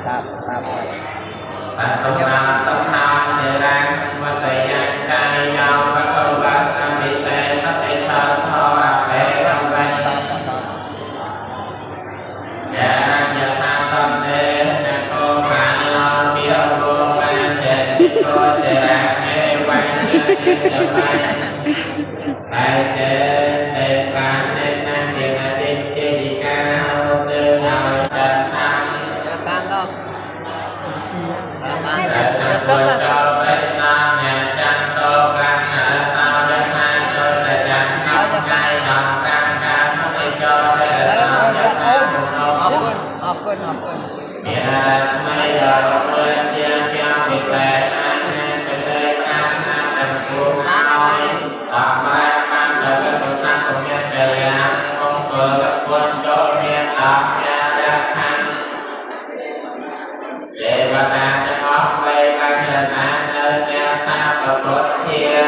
tạp tạp và sông nam để ra và tây an trai nhau và câu bạc nam đi xe sát tây chân thọ ạc lệ trong vay dạ dạ tha tâm thế nè cô mà lo biểu vô ban chết cô sẽ ra nghe quanh chân vay tại chế tê ban nên năng tiền là tiền kia đi cao tư nào trần sang Hãy cho biết sao nhà tranh tô ban ở sau đất hai tôi là chẳng không ngay lòng can can không đi cho để sao đất hai một học quên nhà mấy giờ tôi chia cho bị xe anh sẽ lấy anh đừng buồn nói tạm mai anh đợi cái cuộc sống của nhân đời anh không vừa gặp quân cho nên tạm nhà đất anh để bà ta cho ngót vây ban là xa nơi nhà xa và cốt chia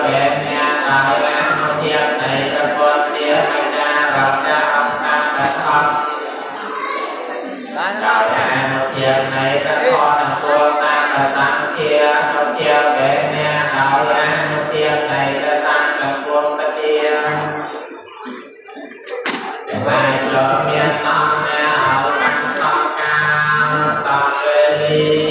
về nhà tại ban một chia thầy và cốt chia thầy cha gặp cha ông xa và thân rồi nhà một chia này các con thằng cô xa và sáng kia một chia về nhà đạo lan một chia này là sang và quân sa chia để mai cho miền non nhà ở sang so cao so đi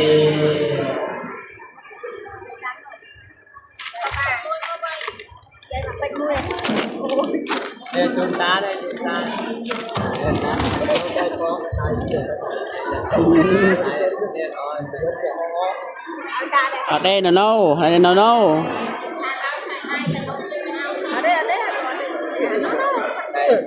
đây chúng ta ở đây nó nâu ở đây nó nâu đây